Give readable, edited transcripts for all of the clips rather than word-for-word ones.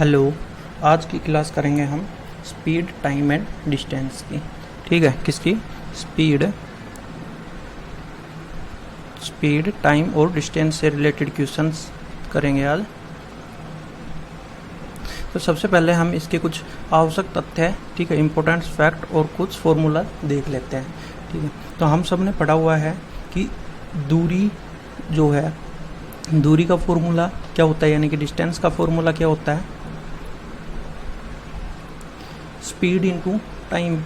Hello. आज की class करेंगे हम स्पीड, टाइम एंड डिस्टेंस की। ठीक है, किसकी? स्पीड, टाइम और डिस्टेंस से रिलेटेड क्वेश्चंस करेंगे आज। तो सबसे पहले हम इसके कुछ आवश्यक तथ्य है, ठीक है, इम्पोर्टेंट फैक्ट और कुछ फॉर्मूला देख लेते हैं। ठीक है, तो हम सब ने पढ़ा हुआ है कि दूरी जो है, दूरी का फॉर्मूला क्या होता है, यानी कि डिस्टेंस का फॉर्मूला क्या होता है? Speed into time.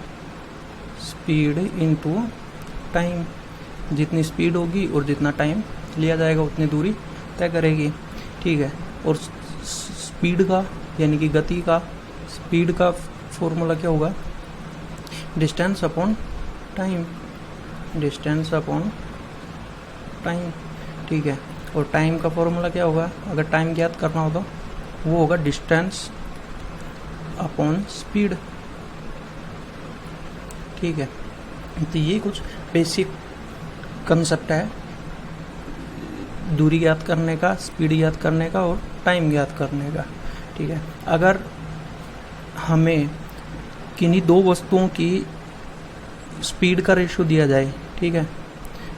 Speed into time, जितनी स्पीड होगी और जितना टाइम लिया जाएगा उतनी दूरी तय करेगी। ठीक है, और स्पीड का यानी कि गति का, स्पीड का फॉर्मूला क्या होगा? Distance upon time. Distance upon time, ठीक है। और टाइम का फॉर्मूला क्या होगा? अगर टाइम ज्ञात करना हो तो वो होगा डिस्टेंस अपॉन स्पीड। ठीक है, तो ये कुछ बेसिक कंसेप्ट है दूरी ज्ञात करने का, स्पीड ज्ञात करने का और टाइम ज्ञात करने का। ठीक है, अगर हमें किन्हीं दो वस्तुओं की स्पीड का रेशियो दिया जाए, ठीक है,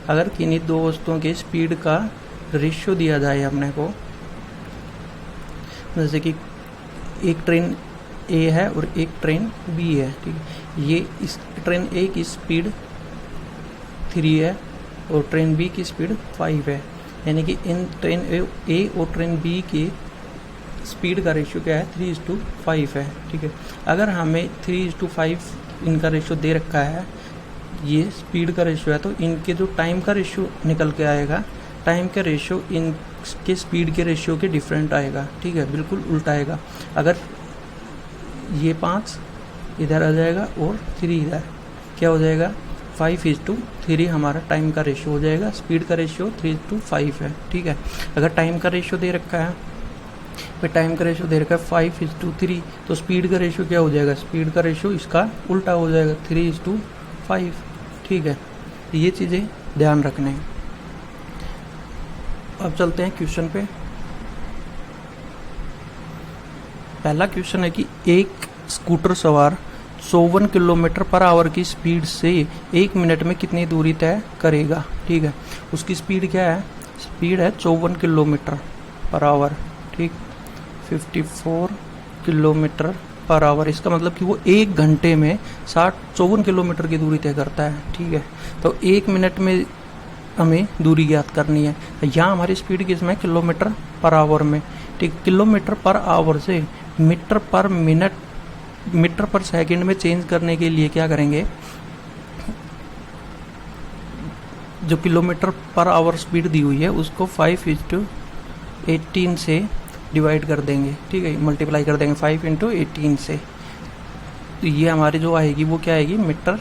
अगर किन्हीं दो वस्तुओं की स्पीड का रेशियो दिया जाए अपने को, जैसे कि एक ट्रेन ए है और एक ट्रेन बी है, ठीक है, ये इस ट्रेन ए की स्पीड 3 है और ट्रेन बी की स्पीड 5 है, यानी कि इन ट्रेन ए और ट्रेन बी की स्पीड का रेशियो क्या है? 3:5 है। ठीक है, अगर हमें 3:5 इनका रेशियो दे रखा है, ये स्पीड का रेशियो है, तो इनके जो टाइम का रेशियो निकल के आएगा, टाइम का रेशियो इनके स्पीड के रेशियो के डिफरेंट आएगा। ठीक है, बिल्कुल उल्टा आएगा। अगर ये 5 इधर आ जाएगा और 3 इधर, क्या हो जाएगा? 5:3 हमारा टाइम का रेशियो हो जाएगा। स्पीड का रेशियो 3:5 है। ठीक है, अगर टाइम का रेशियो दे रखा है, फिर टाइम का रेशियो दे रखा है 5:3, तो स्पीड का रेशियो क्या हो जाएगा? स्पीड का रेशियो इसका उल्टा हो जाएगा, 3:5। ठीक है, ये चीज़ें ध्यान रखने हैं। अब चलते हैं क्वेश्चन पे। पहला क्वेश्चन है कि एक स्कूटर सवार 54 किलोमीटर पर आवर की स्पीड से 1 मिनट में कितनी दूरी तय करेगा। ठीक है, उसकी स्पीड क्या है? स्पीड है 54 किलोमीटर पर आवर। ठीक, 54 किलोमीटर पर आवर, इसका मतलब कि वो 1 घंटे में 54 किलोमीटर की दूरी तय करता है। ठीक है, तो 1 मिनट में हमें दूरी ज्ञात करनी है। यहाँ हमारी स्पीड किसमें? किलोमीटर पर आवर में। ठीक, किलोमीटर पर आवर से मीटर पर मिनट, मीटर पर सेकंड में चेंज करने के लिए क्या करेंगे? जो किलोमीटर पर आवर स्पीड दी हुई है उसको 5:18 से डिवाइड कर देंगे। ठीक है, मल्टीप्लाई कर देंगे 5:18 से, तो ये हमारी जो आएगी वो क्या आएगी? मीटर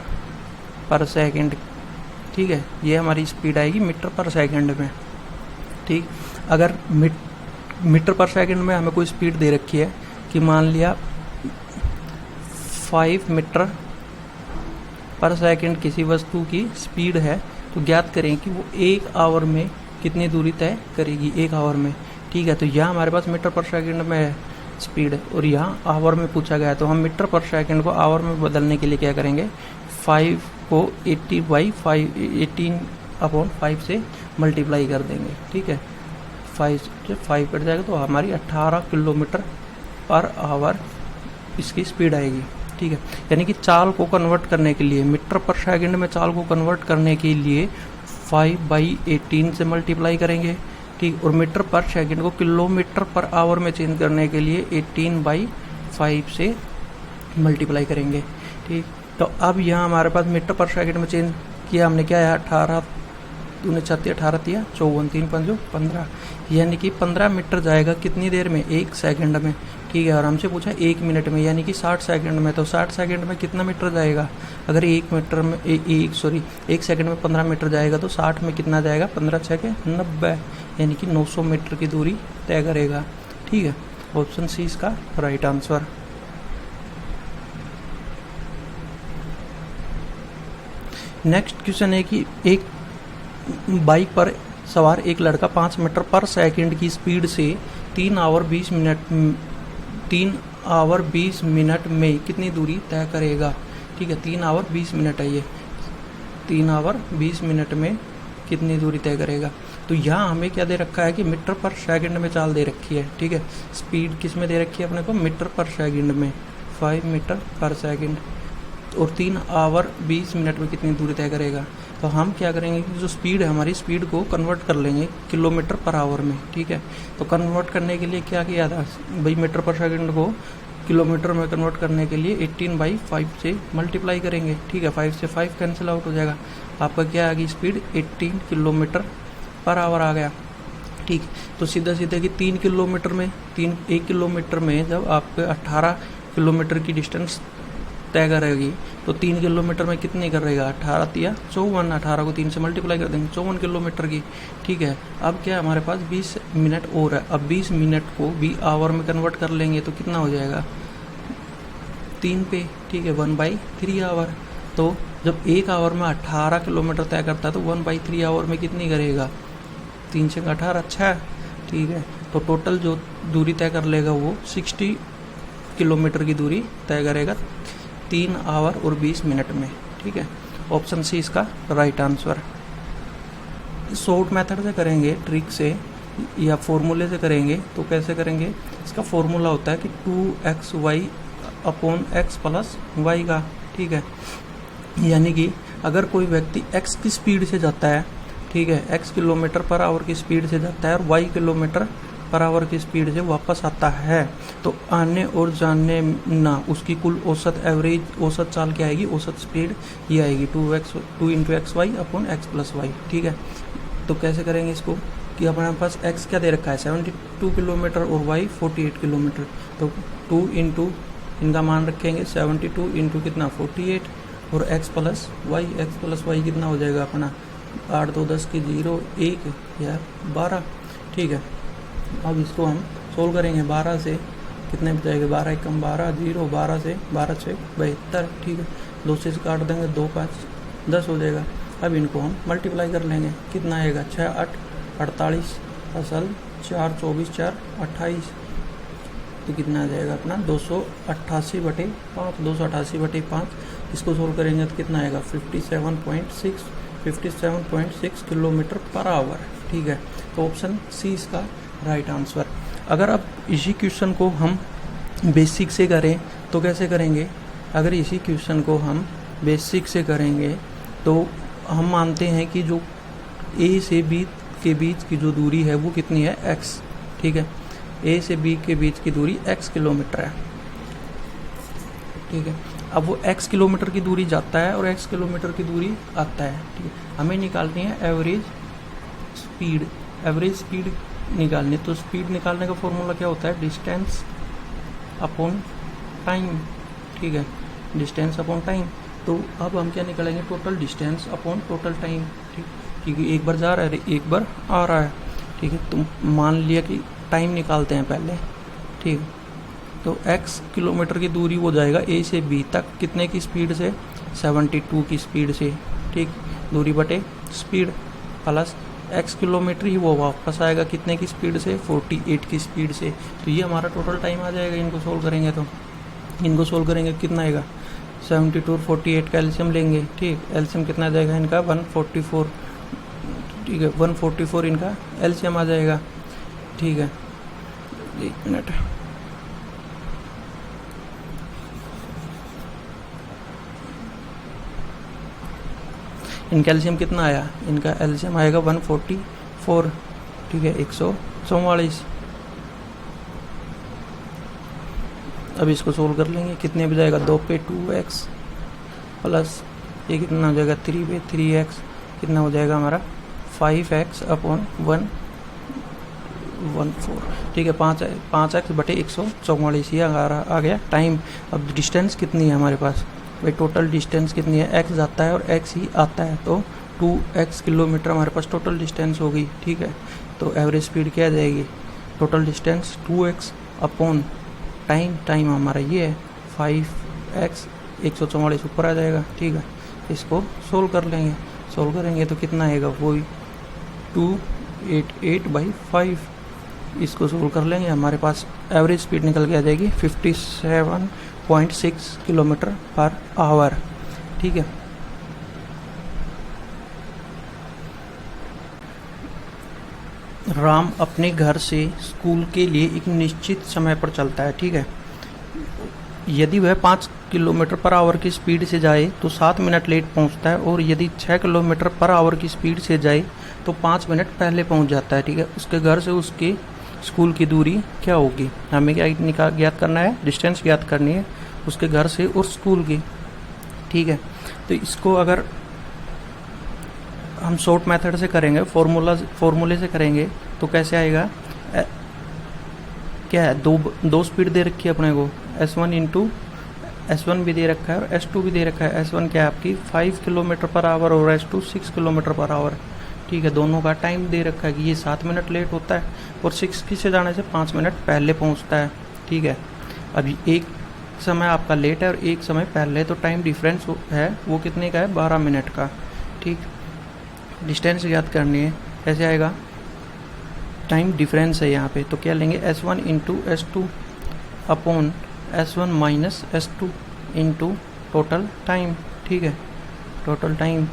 पर सेकंड। ठीक है, ये हमारी स्पीड आएगी मीटर पर सेकंड में। ठीक, अगर मीटर पर सेकंड में हमें कोई स्पीड दे रखी है कि मान लिया 5 मीटर पर सेकंड किसी वस्तु की स्पीड है, तो ज्ञात करें कि वो 1 आवर में कितनी दूरी तय करेगी 1 आवर में। ठीक है, तो यहाँ हमारे पास मीटर पर सेकंड में है स्पीड और यहाँ आवर में पूछा गया है, तो हम मीटर पर सेकंड को आवर में बदलने के लिए क्या करेंगे? 5 को 18/5 से मल्टीप्लाई कर देंगे। ठीक है, 5 से 5 कट जाएगा तो हमारी 18 किलोमीटर पर आवर इसकी स्पीड आएगी। ठीक है, यानी कि चाल को कन्वर्ट करने के लिए, मीटर पर सेकंड में चाल को कन्वर्ट करने के लिए 5/18 से मल्टीप्लाई करेंगे। ठीक, और मीटर पर सेकंड को किलोमीटर पर आवर में चेंज करने के लिए 18/5 से मल्टीप्लाई करेंगे। ठीक, तो अब यहाँ हमारे पास मीटर पर सेकंड में चेंज किया हमने, क्या है? 18 दूने 36, 18 तिया 54, 3 पंजो 15, यानी कि 15 मीटर जाएगा कितनी देर में? 1 सेकंड में। ठीक है, और हमसे पूछा 1 मिनट में, यानी कि 60 सेकंड में, तो 60 सेकंड में कितना मीटर जाएगा? अगर 1 मीटर में 1 सेकंड में 15 मीटर जाएगा तो 60 में कितना जाएगा? 15 × 6 = 90, यानी कि 900 मीटर की दूरी तय करेगा। ठीक है, ऑप्शन सी इसका राइट आंसर। नेक्स्ट क्वेश्चन है कि एक बाइक पर सवार एक लड़का 5 मीटर पर सेकंड की स्पीड से 3 आवर 20 मिनट 3 आवर 20 मिनट में कितनी दूरी तय करेगा। ठीक है, 3 आवर 20 मिनट है ये, 3 आवर 20 मिनट में कितनी दूरी तय करेगा। तो यहाँ हमें क्या दे रखा है कि मीटर पर सेकंड में चाल दे रखी है। ठीक है, स्पीड किस में दे रखी है अपने को, मीटर पर सेकंड में, 5 मीटर पर सेकंड, और 3 आवर 20 मिनट में कितनी दूरी तय करेगा। तो हम क्या करेंगे कि जो स्पीड है हमारी, स्पीड को कन्वर्ट कर लेंगे किलोमीटर पर आवर में। ठीक है, तो कन्वर्ट करने के लिए क्या किया था भाई, मीटर पर सेकंड को किलोमीटर में कन्वर्ट करने के लिए 18/5 से मल्टीप्लाई करेंगे। ठीक है, 5 से 5 कैंसिल आउट हो जाएगा, आपका क्या आ गई स्पीड, 18 किलोमीटर पर आवर आ गया। ठीक, तो सीधा सीधा कि 3 किलोमीटर में 1 किलोमीटर में जब आपके 18 किलोमीटर की डिस्टेंस तय करेगी तो 3 किलोमीटर में कितनी करेगा, 18 या 54, 18 को 3 से मल्टीप्लाई कर देंगे, 54 किलोमीटर की। ठीक है, अब क्या हमारे पास 20 मिनट और है, अब 20 मिनट को भी आवर में कन्वर्ट कर लेंगे तो कितना हो जाएगा, 3 पे। ठीक है, 1/3 आवर। तो जब 1 आवर में 18 किलोमीटर तय करता है तो 1/3 आवर में कितनी करेगा, 3 से 18, अच्छा है। ठीक है, तो टोटल जो दूरी तय कर लेगा वो 60 किलोमीटर की दूरी तय करेगा 3 आवर और 20 मिनट में। ठीक है, ऑप्शन सी इसका राइट आंसर। शॉर्ट मेथड से करेंगे, ट्रिक से या फॉर्मूले से करेंगे तो कैसे करेंगे, इसका फॉर्मूला होता है कि 2xy upon x plus Y का। ठीक है, यानी कि अगर कोई व्यक्ति x की स्पीड से जाता है, ठीक है, x किलोमीटर पर आवर की स्पीड से जाता है और y किलोमीटर पर आवर की स्पीड से वापस आता है, तो आने और जाने ना उसकी कुल औसत एवरेज औसत चाल क्या आएगी, औसत स्पीड ये आएगी 2 into X Y upon X plus Y. ठीक है, तो कैसे करेंगे इसको कि अपने पास x क्या दे रखा है 72 किलोमीटर और y 48 किलोमीटर, तो 2 इंटू इनका मान रखेंगे 72 इंटू कितना 48 और x प्लस वाई कितना हो जाएगा अपना 8 2 10 की 0 1 या 12। ठीक है, अब इसको हम सोल्व करेंगे, 12 से कितने बचाएंगे, 12 एकम 12 0, 12 से 12 6 72। ठीक है, 2 से काट देंगे, 2 5 10 हो जाएगा। अब इनको हम मल्टीप्लाई कर लेंगे, कितना आएगा 6 8 48 असल 4 24 4 28, तो कितना आ जाएगा अपना 288/5, 288/5। इसको सोल्व करेंगे तो कितना आएगा 57.6 किलोमीटर पर आवर। ठीक है, तो ऑप्शन सी इसका राइट आंसर। अगर अब इसी क्वेश्चन को हम बेसिक से करें तो कैसे करेंगे, अगर इसी क्वेश्चन को हम बेसिक से करेंगे तो हम मानते हैं कि जो ए से बी के बीच की जो दूरी है वो कितनी है x। ठीक है, ए से बी के बीच की दूरी x किलोमीटर है। ठीक है, अब वो x किलोमीटर की दूरी जाता है और x किलोमीटर की दूरी आता है। ठीक है, हमें निकालनी है एवरेज स्पीड। एवरेज स्पीड निकालनी, तो स्पीड निकालने का फॉर्मूला क्या होता है, डिस्टेंस अपॉन टाइम। ठीक है, डिस्टेंस अपॉन टाइम। तो अब हम क्या निकालेंगे, total distance upon total time. ठीक, क्योंकि एक बार जा रहा है एक बार आ रहा है। ठीक है, तो मान लिया कि टाइम निकालते हैं पहले। ठीक, तो x किलोमीटर की दूरी वो जाएगा a से b तक कितने की स्पीड से, 72 की स्पीड से। ठीक, दूरी बटे स्पीड प्लस x किलोमीटर ही वो वापस आएगा कितने की स्पीड से, 48 की स्पीड से। तो ये हमारा टोटल टाइम आ जाएगा। इनको सोल्व करेंगे तो इनको सोल्व करेंगे कितना आएगा, 72 और 48 का एलसीएम लेंगे। ठीक, एलसीएम कितना जाएगा इनका 144। ठीक है, 144 इनका एलसीएम आ जाएगा। ठीक है, 1 मिनट, इनका एलसीएम कितना आया, इनका एलसीएम आएगा 144। ठीक है, 144। अब इसको सोल्व कर लेंगे, कितने पे जाएगा, 2 पे 2x प्लस ये कितना हो जाएगा 3 पे 3x, कितना हो जाएगा हमारा 5x अपॉन 114। ठीक है, 5x बटे 144 ये आ गया टाइम। अब डिस्टेंस कितनी है हमारे पास भाई, टोटल डिस्टेंस कितनी है, x जाता है और x ही आता है, तो 2x किलोमीटर हमारे पास टोटल डिस्टेंस होगी। ठीक है, तो एवरेज स्पीड क्या आ जाएगी, total distance 2x upon time हमारा ये है 5x, 144 ऊपर आ जाएगा। ठीक है, इसको सोल्व कर लेंगे, सोल्व करेंगे तो कितना आएगा, वही 288/5। इसको सोल्व कर लेंगे, हमारे पास एवरेज स्पीड निकल के आ जाएगी 57.6 किलोमीटर पर आवर। ठीक है, राम अपने घर से स्कूल के लिए एक निश्चित समय पर चलता है। ठीक है, यदि वह 5 किलोमीटर पर आवर की स्पीड से जाए तो 7 मिनट लेट पहुंचता है, और यदि 6 किलोमीटर पर आवर की स्पीड से जाए तो 5 मिनट पहले पहुंच जाता है। ठीक है, उसके घर से उसके स्कूल की दूरी क्या होगी? हमें क्या ज्ञात करना है? डिस्टेंस ज्ञात करनी है उसके घर से और स्कूल की। ठीक है, तो इसको अगर हम शॉर्ट मेथड से करेंगे, फॉर्मूले से करेंगे तो कैसे आएगा? क्या है, दो स्पीड दे रखी है अपने को, S1 इंटू S1 भी दे रखा है और S2 भी दे रखा है। S1 क्या है आपकी 5 किलोमीटर पर आवर और S2 6 किलोमीटर पर आवर। ठीक है, दोनों का टाइम दे रखा है कि ये 7 मिनट लेट होता है और 6 की से जाने से 5 मिनट पहले पहुंचता है। ठीक है, अभी एक समय आपका लेट है और एक समय पहले, तो टाइम डिफरेंस है वो कितने का है? 12 मिनट का। ठीक, डिस्टेंस याद करनी है, कैसे आएगा? टाइम डिफरेंस है यहाँ पे, तो क्या लेंगे? S1 into S2 upon S1 minus S2 into total time. ठीक है, टोटल टाइम।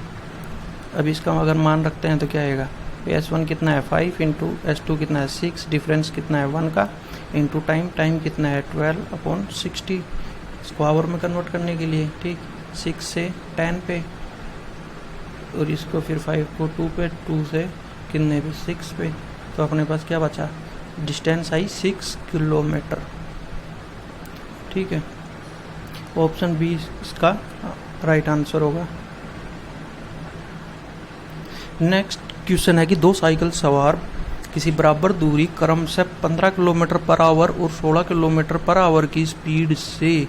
अब इसका अगर मान रखते हैं तो क्या आएगा? S1 कितना है 5 इंटू S2 कितना है 6, डिफरेंस कितना है 1 का, इंटू टाइम कितना है 12 अपॉन 60, इसको आवर में कन्वर्ट करने के लिए। ठीक, 6 से 10 पे, और इसको फिर 5 को 2 पे, 2 से कितने पे 6 पे, तो अपने पास क्या बचा? डिस्टेंस आई 6 किलोमीटर। ठीक है, ऑप्शन बी इसका राइट आंसर होगा। नेक्स्ट क्वेश्चन है कि दो साइकिल सवार किसी बराबर दूरी क्रमशः 15 किलोमीटर पर आवर और 16 किलोमीटर पर आवर की स्पीड से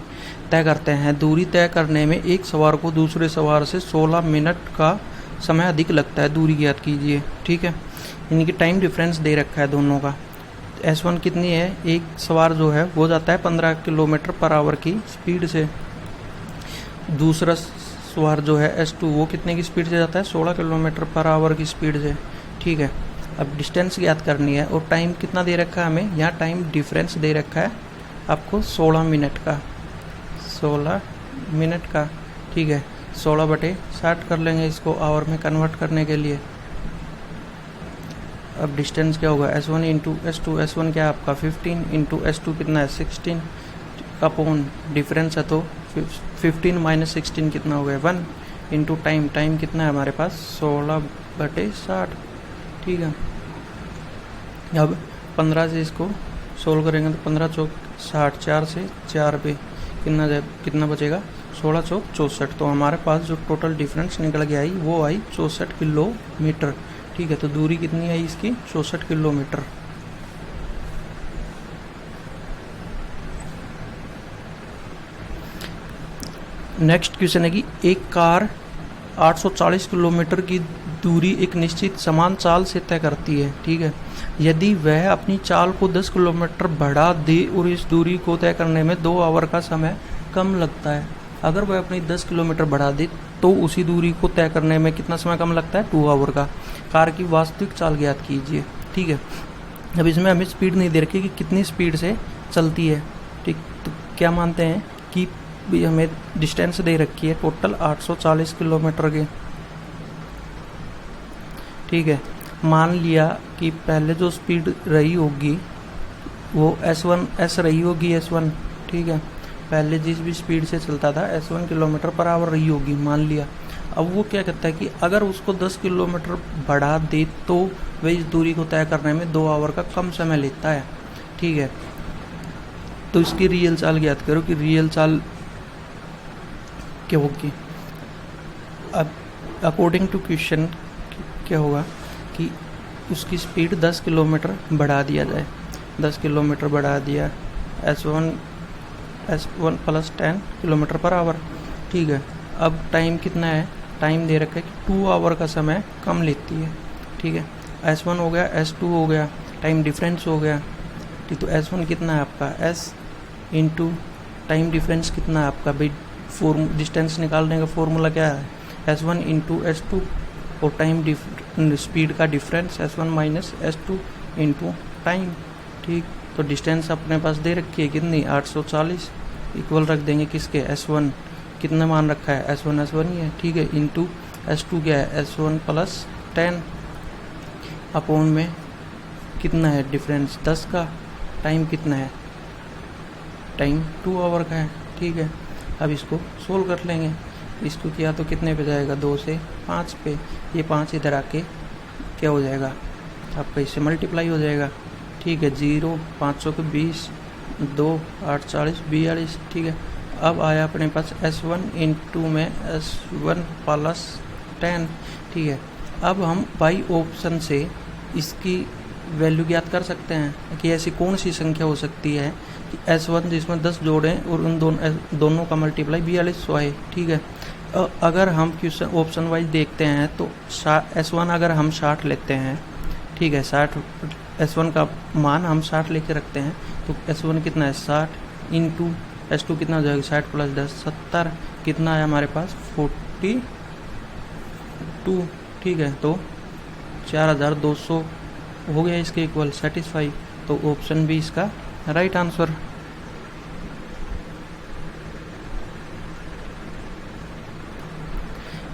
तय करते हैं। दूरी तय करने में एक सवार को दूसरे सवार से 16 मिनट का समय अधिक लगता है। दूरी ज्ञात कीजिए। ठीक है, इनकी टाइम डिफरेंस दे रखा है दोनों का। S1 कितनी है? एक सवार जो है वो जाता है 15 किलोमीटर पर आवर की स्पीड से, दूसरा सवार जो है S2 वो कितने की स्पीड से जाता है? 16 किलोमीटर पर आवर की स्पीड से। ठीक है, अब डिस्टेंस ज्ञात करनी है और टाइम कितना दे रखा है हमें? यहाँ टाइम डिफरेंस दे रखा है आपको 16 मिनट का, 16 मिनट का। ठीक है, 16/60 कर लेंगे इसको आवर में कन्वर्ट करने के लिए। अब डिस्टेंस क्या होगा? S1 इंटू S2, S1 क्या है आपका 15 इंटू S2 कितना है 16 अपॉन डिफरेंस है तो 15 माइनस 16 कितना हो गया 1 इंटू टाइम कितना है हमारे पास 16/60। ठीक है, अब 15 से इसको सोल्व करेंगे तो 15 चौक 60, 4 से 4 पे कितना बचेगा? 16 चौक 64। तो हमारे पास जो टोटल डिफरेंस निकल के आई वो आई 64 किलोमीटर। ठीक है, तो दूरी कितनी आई इसकी? 64 किलोमीटर। नेक्स्ट क्वेश्चन है कि एक कार 840 किलोमीटर की दूरी एक निश्चित समान चाल से तय करती है। ठीक है, यदि वह अपनी चाल को 10 किलोमीटर बढ़ा दे और इस दूरी को तय करने में 2 आवर का समय कम लगता है। अगर वह अपनी 10 किलोमीटर बढ़ा दे तो उसी दूरी को तय करने में कितना समय कम लगता है? 2 आवर का। कार की वास्तविक चाल ज्ञात कीजिए। ठीक है, अब इसमें हमें स्पीड नहीं दे रखी कि कितनी स्पीड से चलती है। ठीक, तो क्या मानते हैं कि हमें डिस्टेंस दे रखी है टोटल 840 किलोमीटर की। ठीक है, मान लिया कि पहले जो स्पीड रही होगी वो S रही होगी S1। ठीक है, पहले जिस भी स्पीड से चलता था S1 किलोमीटर पर आवर रही होगी मान लिया। अब वो क्या कहता है कि अगर उसको 10 किलोमीटर बढ़ा दे तो वह इस दूरी को तय करने में 2 आवर का कम समय लेता है। ठीक है, तो इसकी रियल चाल ज्ञात करो कि रियल चाल क्या होगी। अब अकॉर्डिंग टू क्वेश्चन क्या होगा कि उसकी स्पीड 10 किलोमीटर बढ़ा दिया जाए। 10 किलोमीटर बढ़ा दिया, S1 plus 10 kilometre per hour. ठीक है, अब टाइम कितना है? टाइम दे रखा है कि 2 आवर का समय कम लेती है। ठीक है, S1 हो गया, S2 हो गया, टाइम डिफरेंस हो गया। ठीक, तो S1 कितना है आपका S इंटू टाइम डिफरेंस कितना है आपका? भाई डिस्टेंस निकालने का फॉर्मूला क्या है? S1 इंटू S2 और टाइम स्पीड का difference S1 minus S2 into time. ठीक। तो डिस्टेंस अपने पास दे रखी है कितनी, 840, इक्वल रख देंगे किसके, S1 कितना मान रखा है, S1 ही है, ठीक है, इंटू S2 क्या है, S1 प्लस 10 अपॉन में कितना है डिफरेंस 10 का, टाइम कितना है, टाइम 2 आवर का है, ठीक है। अब इसको सोल्व कर लेंगे, इसको किया तो कितने पे जाएगा, 2 से 5 पे, ये 5 इधर आके क्या हो जाएगा आपका, इससे मल्टीप्लाई हो जाएगा, ठीक है। 0 500 के 20, 2 8 40 42, ठीक है। अब आया अपने पास S1 इंटू में S1 प्लस 10, ठीक है। अब हम बाई ऑप्शन से इसकी वैल्यू ज्ञात कर सकते हैं कि ऐसी कौन सी संख्या हो सकती है कि S1 जिसमें 10 जोड़ें और उन दोनों का मल्टीप्लाई 4200 है, ठीक है। अगर हम क्वेश्चन ऑप्शन वाइज देखते हैं तो S1 अगर हम 60 लेते हैं, ठीक है, 60 S1 का मान हम 60 लेके रखते हैं, तो S1 कितना है 60 इंटू S2 कितना हो जाएगा 60 प्लस 10 70, कितना है हमारे पास 42, ठीक है। तो 4200 हो गया इसके इक्वल, सेटिस्फाई। तो ऑप्शन बी इसका राइट आंसर।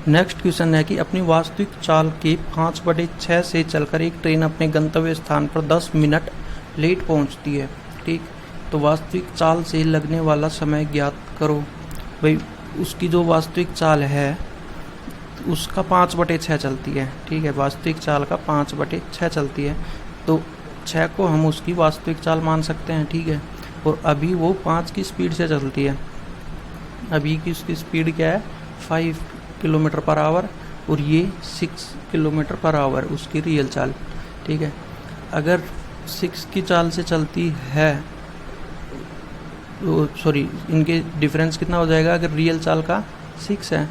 नेक्स्ट क्वेश्चन है कि अपनी वास्तविक चाल के 5/6 से चलकर एक ट्रेन अपने गंतव्य स्थान पर 10 मिनट लेट पहुंचती है, ठीक। तो वास्तविक चाल से लगने वाला समय ज्ञात करो। भाई उसकी जो वास्तविक चाल है उसका 5/6 चलती है, ठीक है, वास्तविक चाल का 5/6 चलती है, तो 6 को हम उसकी वास्तविक चाल मान सकते हैं, ठीक है। और अभी वो 5 की स्पीड से चलती है, अभी की उसकी स्पीड क्या है 5 किलोमीटर पर आवर, और ये 6 किलोमीटर पर आवर उसकी रियल चाल, ठीक है। अगर 6 की चाल से चलती है, सॉरी इनके डिफरेंस कितना हो जाएगा, अगर रियल चाल का 6 है,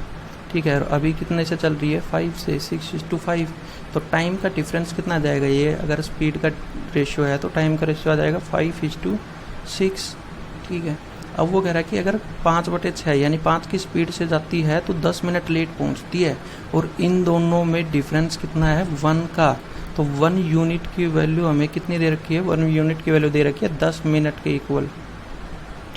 ठीक है, और अभी कितने से चल रही है 5 से, 6:5, तो टाइम का डिफरेंस कितना आ जाएगा, ये अगर स्पीड का रेशियो है तो टाइम का रेशियो आ जाएगा 5:6, ठीक है। अब वो कह रहा है कि अगर 5/6 यानी 5 की स्पीड से जाती है तो 10 मिनट लेट पहुंचती है, और इन दोनों में डिफरेंस कितना है 1 का, तो 1 यूनिट की वैल्यू हमें कितनी दे रखी है, 1 यूनिट की वैल्यू दे रखी है 10 मिनट के इक्वल,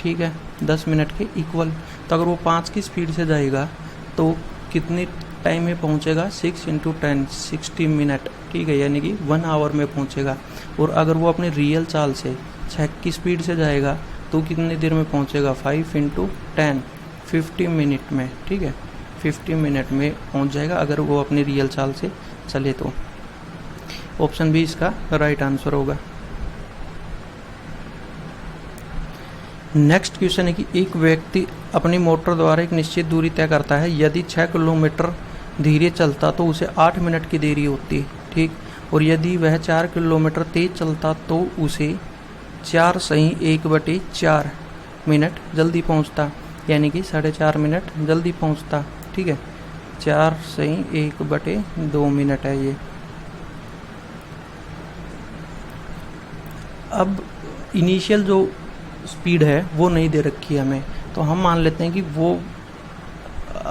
ठीक है, 10 मिनट के इक्वल। तो अगर वो 5 की स्पीड से जाएगा तो कितनी टाइम में पहुंचेगा, 6 × 10 60 मिनट, ठीक है, यानी कि 1 आवर में पहुंचेगा। और अगर वो अपने रियल चाल से 6 की स्पीड से जाएगा तो कितनी देर में पहुंचेगा, 5 × 10 50 मिनट में, ठीक है, 50 मिनट में पहुंच जाएगा अगर वो अपनी रियल चाल से चले तो। ऑप्शन बी इसका राइट आंसर होगा। नेक्स्ट क्वेश्चन है कि एक व्यक्ति अपनी मोटर द्वारा एक निश्चित दूरी तय करता है, यदि 6 किलोमीटर धीरे चलता तो उसे 8 मिनट की देरी होती, ठीक। और यदि वह 4 किलोमीटर तेज चलता तो उसे 4 सही 1/4 मिनट जल्दी पहुंचता, यानी कि 4.5 मिनट जल्दी पहुंचता, ठीक है। 4 सही 1/2 मिनट है ये। अब इनिशियल जो स्पीड है वो नहीं दे रखी है हमें, तो हम मान लेते हैं कि वो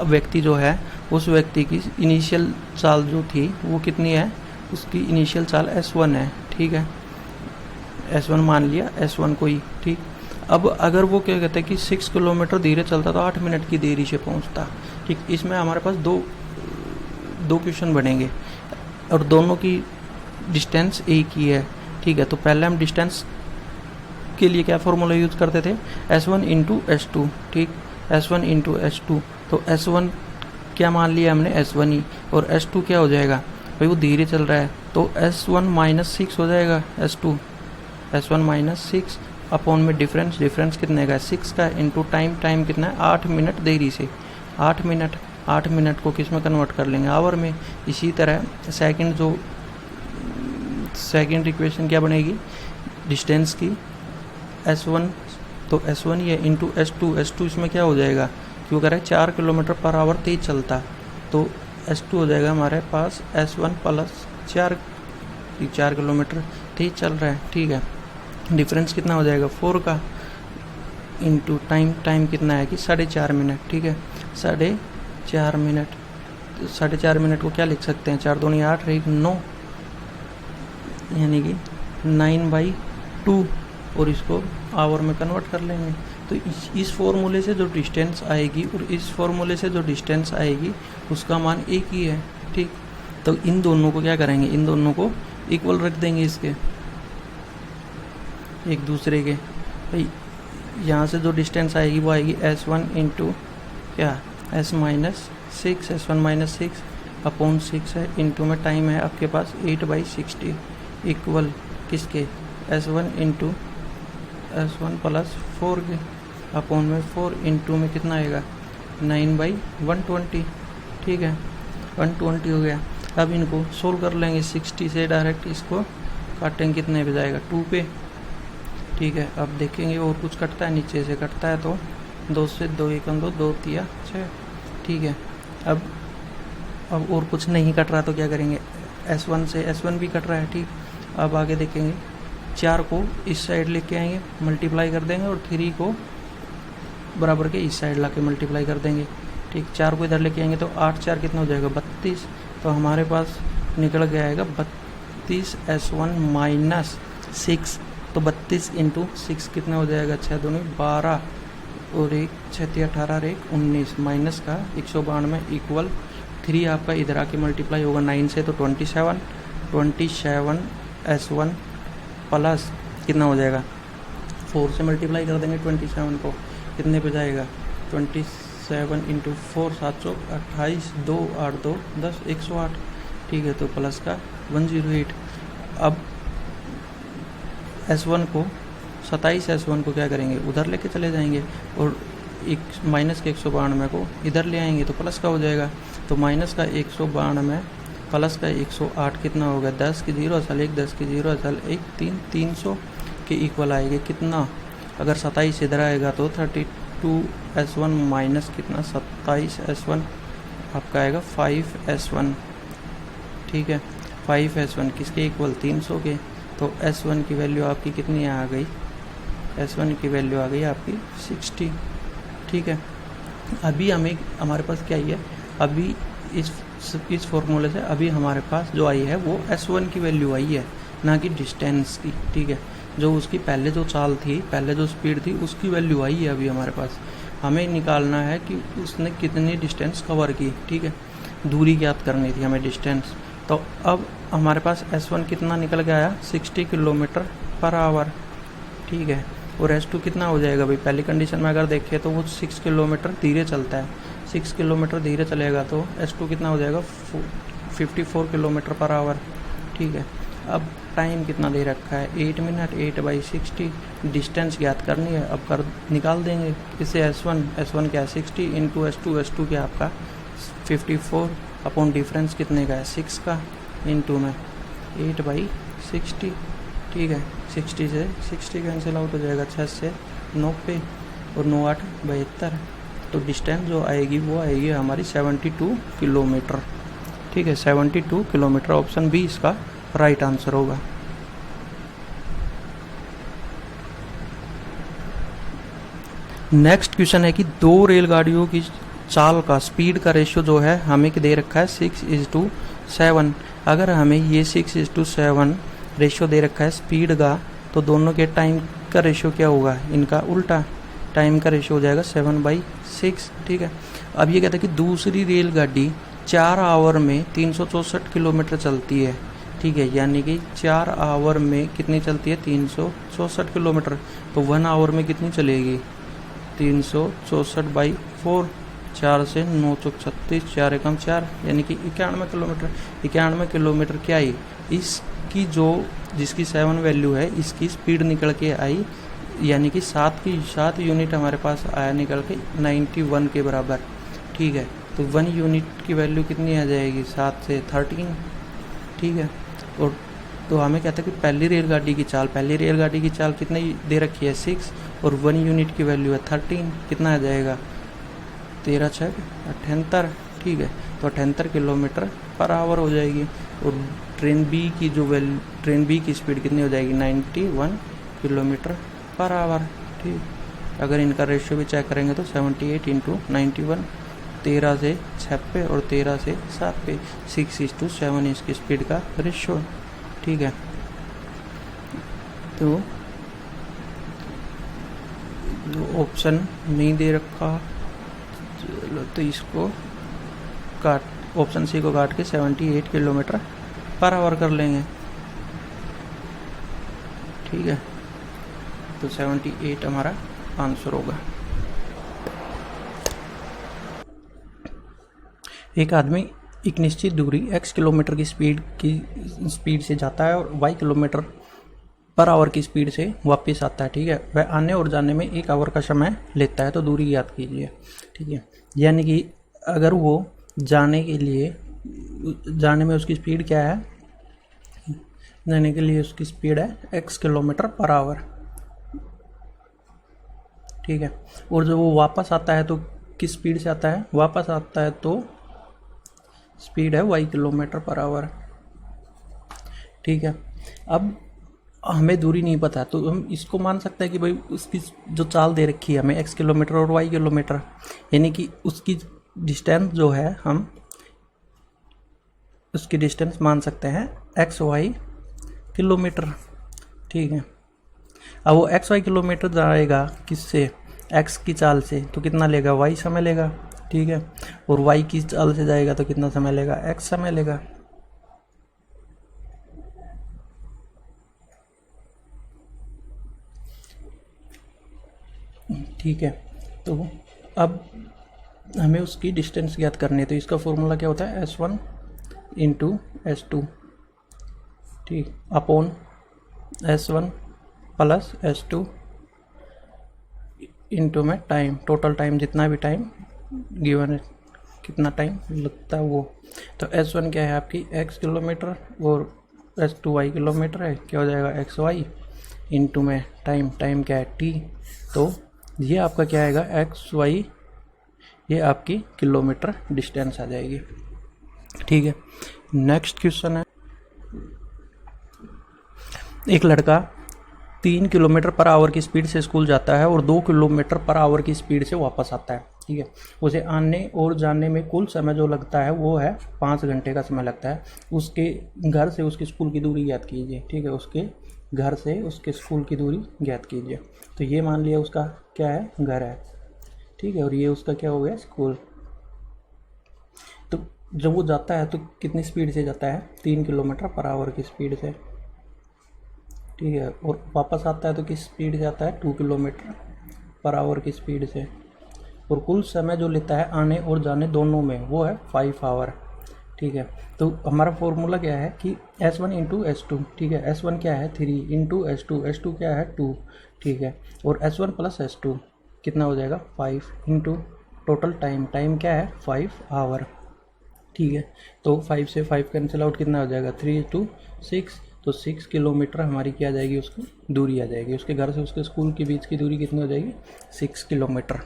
व्यक्ति जो है उस व्यक्ति की इनिशियल चाल जो थी वो कितनी है, उसकी इनिशियल चाल S1 है, ठीक है, S1 मान लिया, S1 को ही, ठीक। अब अगर वो क्या कहते हैं कि 6 किलोमीटर धीरे चलता तो 8 मिनट की देरी से पहुंचता, ठीक। इसमें हमारे पास दो क्वेश्चन बनेंगे और दोनों की डिस्टेंस एक ही है, ठीक है। तो पहले हम डिस्टेंस के लिए क्या फॉर्मूला यूज करते थे, S1 × S2, ठीक, S1 × S2, तो S1 क्या मान लिया हमने, S1 ही, और S2 क्या हो जाएगा, भाई वो धीरे चल रहा है तो S1 - 6 हो जाएगा, S1 - 6 अपॉन में डिफरेंस कितने का है 6 का, इंटू टाइम कितना है 8 मिनट देरी से, 8 मिनट को किस में कन्वर्ट कर लेंगे, आवर में। इसी तरह सेकंड इक्वेशन क्या बनेगी डिस्टेंस की, S1 तो S1 ही है इंटू S2 इसमें क्या हो जाएगा, क्यों कह रहा है 4 किलोमीटर पर आवर तेज चलता, तो S2 हो जाएगा हमारे पास S1 प्लस 4 किलोमीटर तेज चल रहा है, ठीक है। डिफरेंस कितना हो जाएगा 4 का, इंटू टाइम कितना है कि 4.5 मिनट, ठीक है, 4.5 मिनट। 4.5 मिनट को क्या लिख सकते हैं, 4 दूनी 8 रहेगी 9, यानी कि 2 और इसको आवर में कन्वर्ट कर लेंगे। तो इस फॉर्मूले से जो डिस्टेंस आएगी और इस फॉर्मूले से जो डिस्टेंस आएगी उसका मान एक ही है, ठीक। तो इन दोनों को क्या करेंगे, इन दोनों को इक्वल रख देंगे इसके एक दूसरे के। भाई यहाँ से जो डिस्टेंस आएगी वो आएगी S1 इंटू क्या S-6, S1-6 अपॉन 6 है, इंटू में टाइम है आपके पास 8/60 इक्वल किसके S1 इंटू S1 प्लस 4 के अपॉन में 4 इंटू में कितना आएगा 9/120, ठीक है 120 हो गया। अब इनको सोल्व कर लेंगे 60 से डायरेक्ट इसको काटेंगे, कितने पे जाएगा 2 पे, ठीक है। अब देखेंगे और कुछ कटता है, नीचे से कटता है तो 2 से 2 1 2 2 3 6, ठीक है। अब और कुछ नहीं कट रहा तो क्या करेंगे, S1 से S1 भी कट रहा है, ठीक। अब आगे देखेंगे 4 को इस साइड लेके आएंगे, मल्टीप्लाई कर देंगे और 3 को बराबर के इस साइड ला के मल्टीप्लाई कर देंगे, ठीक। 4 को इधर लेके आएंगे तो 8 4 कितना हो जाएगा 32, तो हमारे पास निकल गया आएगा 32 S1-6, तो 32 इंटू 6 कितना हो जाएगा 6 दूनी 12 और 1 6 3 18 और 1 19 माइनस का 192 इक्वल 3 आपका इधर आके मल्टीप्लाई होगा 9 से तो 27 S1 प्लस कितना हो जाएगा 4 से मल्टीप्लाई कर देंगे 27 को, कितने पे जाएगा 27 इंटू 4 728 2 8 2 10 108, ठीक है। तो प्लस का 108। अब S1 को 27 S1 को क्या करेंगे उधर लेके चले जाएंगे और एक माइनस के 192 को इधर ले आएंगे तो प्लस का हो जाएगा। तो माइनस का 192 प्लस का 108 कितना होगा 10 की 0 असल 1 10 की 0 असल 1 3 300 के इक्वल आएगा कितना, अगर 27 इधर आएगा तो 32 S1 माइनस कितना 27 S1 आपका आएगा 5 S1, ठीक है 5 S1 किसके इक्वल 300 के। तो S1 की वैल्यू आपकी कितनी आ गई, S1 की वैल्यू आ गई आपकी 60, ठीक है। अभी हमें हमारे पास क्या ही है, अभी इस फॉर्मूले से अभी हमारे पास जो आई है वो S1 की वैल्यू आई है, ना कि डिस्टेंस की, ठीक है। जो उसकी पहले जो चाल थी, पहले जो स्पीड थी उसकी वैल्यू आई है अभी हमारे पास। हमें निकालना है कि उसने कितनी डिस्टेंस कवर की, ठीक है, दूरी ज्ञात करनी थी हमें डिस्टेंस। तो अब हमारे पास S1 कितना निकल के आया 60 किलोमीटर पर आवर, ठीक है। और S2 कितना हो जाएगा भाई, पहली कंडीशन में अगर देखें तो वो 6 किलोमीटर धीरे चलता है, 6 किलोमीटर धीरे चलेगा तो S2 कितना हो जाएगा 54 किलोमीटर पर आवर, ठीक है। अब टाइम कितना दे रखा है 8 मिनट, 8/60 डिस्टेंस ज्ञात करनी है, अब कर निकाल देंगे इससे S1 क्या है 60 इंटू S2 क्या आपका 54 अपॉन डिफरेंस कितने का है 6 का, इंटू में 8/60, ठीक है। 60 से 60 कैंसिल आउट हो जाएगा, 6 से 90 और 9 8 72, तो डिस्टेंस जो आएगी वो आएगी हमारी 72 किलोमीटर, ठीक है 72 किलोमीटर। ऑप्शन बी इसका राइट आंसर होगा। नेक्स्ट क्वेश्चन है कि 2 रेलगाड़ियों की चाल का स्पीड का रेशियो जो है हमें दे रखा है 6:7। अगर हमें ये 6:7 रेशियो दे रखा है स्पीड का, तो दोनों के टाइम का रेशियो क्या होगा, इनका उल्टा, टाइम का रेशियो हो जाएगा 7/6, ठीक है। अब ये कहता है कि दूसरी रेलगाड़ी 4 आवर में 364 किलोमीटर चलती है, ठीक है, यानी कि 4 आवर में कितनी चलती है 364 किलोमीटर, तो 1 आवर में कितनी चलेगी 364/4, 4 से 9 चौक 36, 4 एकम 4 यानी कि 91 किलोमीटर। 91 किलोमीटर क्या आई, इसकी जो जिसकी 7 वैल्यू है इसकी स्पीड निकल के आई, यानी कि 7 यूनिट हमारे पास आया निकल के 91 के बराबर, ठीक है। तो 1 यूनिट की वैल्यू कितनी आ जाएगी 7 से 13, ठीक है। और तो हमें कहता है कि पहली रेलगाड़ी की चाल कितनी दे रखी है 6 और 1 यूनिट की वैल्यू है 13, कितना आ जाएगा 13 6 78, ठीक है। तो 78 किलोमीटर पर आवर हो जाएगी। और ट्रेन बी की स्पीड कितनी हो जाएगी 91 किलोमीटर पर आवर, ठीक। अगर इनका रेशियो भी चेक करेंगे तो 78 इंटू 91, 13 से 6 पे और 13 से 7 पे, 6:7 इसकी स्पीड का रेशियो, ठीक है। तो ऑप्शन नहीं दे रखा, चलो तो इसको काट, ऑप्शन सी को काट के 78 किलोमीटर पर आवर कर लेंगे। ठीक है, तो 78 हमारा आंसर होगा। एक आदमी एक निश्चित दूरी x किलोमीटर की स्पीड से जाता है और y किलोमीटर पर आवर की स्पीड से वापस आता है। ठीक है, वह आने और जाने में 1 आवर का समय लेता है, तो दूरी याद कीजिए। ठीक है, यानी कि अगर वो जाने में उसकी स्पीड क्या है, जाने के लिए उसकी स्पीड है x किलोमीटर पर आवर। ठीक है, और जब वो वापस आता है तो किस स्पीड से आता है, वापस आता है तो स्पीड है y किलोमीटर पर आवर। ठीक है, अब हमें दूरी नहीं पता तो हम इसको मान सकते हैं कि भाई उसकी जो चाल दे रखी है हमें x किलोमीटर और y किलोमीटर, यानी कि उसकी डिस्टेंस जो है हम उसकी डिस्टेंस मान सकते हैं XY किलोमीटर। ठीक है, अब वो XY किलोमीटर जाएगा किससे, x की चाल से, तो कितना लेगा, y समय लेगा। ठीक है, और y की चाल से जाएगा तो कितना समय लेगा, x समय लेगा। ठीक है, तो अब हमें उसकी डिस्टेंस ज्ञात करनी है, तो इसका फॉर्मूला क्या होता है, S1 इंटू S2, ठीक, upon S1 plus S2 into में टाइम, टोटल टाइम, जितना भी टाइम गिवन है, कितना टाइम लगता है वो। तो S1 क्या है आपकी x किलोमीटर और S2 y किलोमीटर है, क्या हो जाएगा XY इंटू में टाइम क्या है t, तो ये आपका क्या आएगा XY, ये आपकी किलोमीटर डिस्टेंस आ जाएगी। ठीक है, नेक्स्ट क्वेश्चन है, एक लड़का 3 किलोमीटर पर आवर की स्पीड से स्कूल जाता है और 2 किलोमीटर पर आवर की स्पीड से वापस आता है। ठीक है, उसे आने और जाने में कुल समय जो लगता है वो है 5 घंटे का समय लगता है। उसके घर से उसके स्कूल की दूरी ज्ञात कीजिए। ठीक है, उसके घर से उसके स्कूल की दूरी ज्ञात कीजिए। तो ये मान लिया उसका क्या है, घर है। ठीक है, और ये उसका क्या हो गया, स्कूल। तो जब वो जाता है तो कितनी स्पीड से जाता है, 3 किलोमीटर पर आवर की स्पीड से। ठीक है, और वापस आता है तो किस स्पीड से आता है, 2 किलोमीटर पर आवर की स्पीड से। और कुल समय जो लेता है आने और जाने दोनों में वो है 5 आवर। ठीक है, तो हमारा फॉर्मूला क्या है कि S1 इंटू S2। ठीक है, S1 क्या है 3 इंटू S2 क्या है 2। ठीक है, और S1 प्लस S2 कितना हो जाएगा 5 इंटू टोटल टाइम क्या है 5 आवर। ठीक है, तो 5 से 5 कैंसिल आउट, कितना हो जाएगा 3 टू 6, तो 6 किलोमीटर हमारी क्या आ जाएगी, उसकी दूरी आ जाएगी। उसके घर से उसके स्कूल के बीच की दूरी कितनी हो जाएगी, 6 किलोमीटर।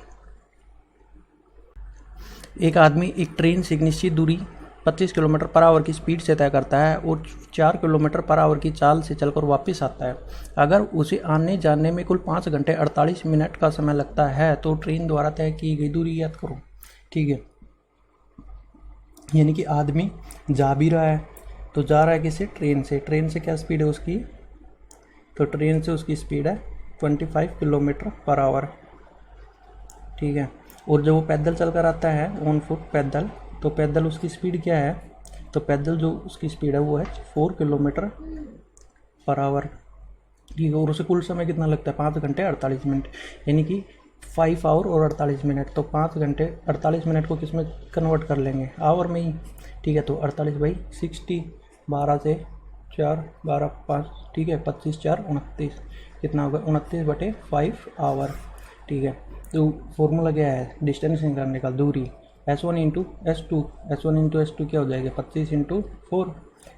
एक आदमी एक ट्रेन से एक निश्चित दूरी 25 किलोमीटर पर आवर की स्पीड से तय करता है और 4 किलोमीटर पर आवर की चाल से चलकर वापस आता है। अगर उसे आने जाने में कुल 5 घंटे 48 मिनट का समय लगता है तो ट्रेन द्वारा तय की गई दूरी याद करो। ठीक है, यानी कि आदमी जा भी रहा है, तो जा रहा है किससे, ट्रेन से क्या स्पीड है उसकी, तो ट्रेन से उसकी स्पीड है 25 किलोमीटर पर आवर। ठीक है, और जब वो पैदल चल कर आता है ऑन फुट पैदल, तो पैदल उसकी स्पीड क्या है, तो पैदल जो उसकी स्पीड है वो है 4 किलोमीटर पर आवर। ठीक है, और उसे कुल समय कितना लगता है, 5 घंटे 48 मिनट, यानी कि 5 आवर और 48 मिनट। तो 5 घंटे 48 मिनट को किस में कन्वर्ट कर लेंगे, आवर में ही। ठीक है, तो 48/60, 12 से 4, 12, 5, ठीक है, 25, 4, 29, कितना होगा 29/5 आवर। ठीक है, तो फॉर्मूला क्या है, डिस्टेंस निकालने का, दूरी, S1 इंटू S2 क्या हो जाएगा 25 इंटू 4,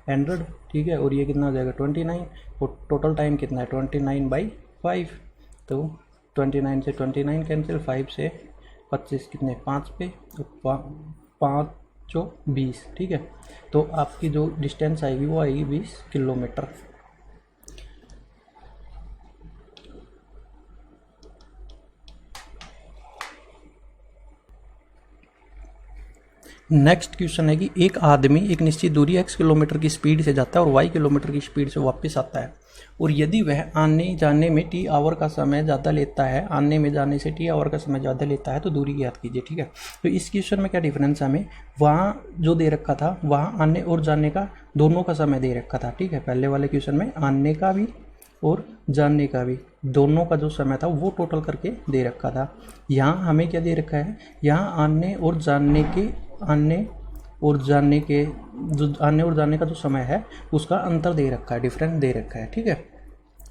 100। ठीक है, और ये कितना हो जाएगा 29, और टोटल टाइम कितना है 29/5। तो 29 से 29 कैंसिल, 5 से 25 कितने 5 पे, तो 5 जो 20। ठीक है, तो आपकी जो डिस्टेंस आएगी वो आएगी 20 किलोमीटर। नेक्स्ट क्वेश्चन है कि एक आदमी एक निश्चित दूरी x किलोमीटर की स्पीड से जाता है और y किलोमीटर की स्पीड से वापस आता है, और यदि वह आने जाने में t आवर का समय ज़्यादा लेता है, आने में जाने से t आवर का समय ज़्यादा लेता है, तो दूरी ज्ञात कीजिए। ठीक है, तो इस क्वेश्चन में क्या डिफरेंस है, हमें वहाँ जो दे रखा था वहाँ आने और जाने का दोनों का समय दे रखा था। ठीक है, पहले वाले क्वेश्चन में आने का भी और जानने का भी दोनों का जो समय था वो टोटल करके दे रखा था। यहाँ हमें क्या दे रखा है, यहाँ आने और जाने का जो समय है उसका अंतर दे रखा है, डिफरेंस दे रखा है। ठीक है,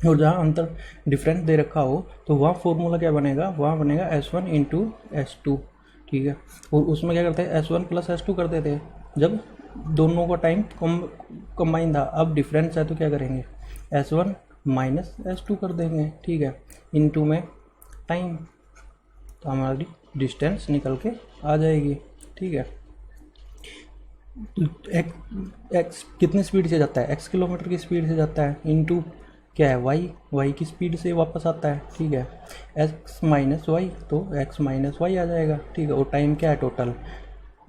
और जहाँ अंतर डिफरेंस दे रखा हो तो वहाँ फॉर्मूला क्या बनेगा, वहाँ बनेगा S1 इंटू S2। ठीक है, और उसमें क्या करते हैं S1 प्लस S2 करते थे जब दोनों का टाइम कंबाइन था। अब डिफरेंस है तो क्या करेंगे, S1 माइनस S2 कर देंगे। ठीक है, इनटू में टाइम, तो हमारी डिस्टेंस निकल के आ जाएगी। ठीक है, एक्स कितनी स्पीड से जाता है, x किलोमीटर की स्पीड से जाता है, इनटू क्या है y की स्पीड से वापस आता है। ठीक है, x माइनस वाई, तो x माइनस वाई आ जाएगा। ठीक है, और टाइम क्या है, टोटल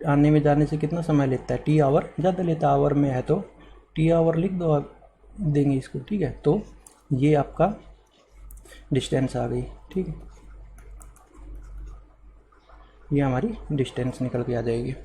आने में जाने से कितना समय लेता है, t आवर ज़्यादा लेता है, आवर में है तो t आवर लिख दो आप, देंगे इसको। ठीक है, तो ये आपका डिस्टेंस आ गई। ठीक है, ये हमारी डिस्टेंस निकल के आ जाएगी।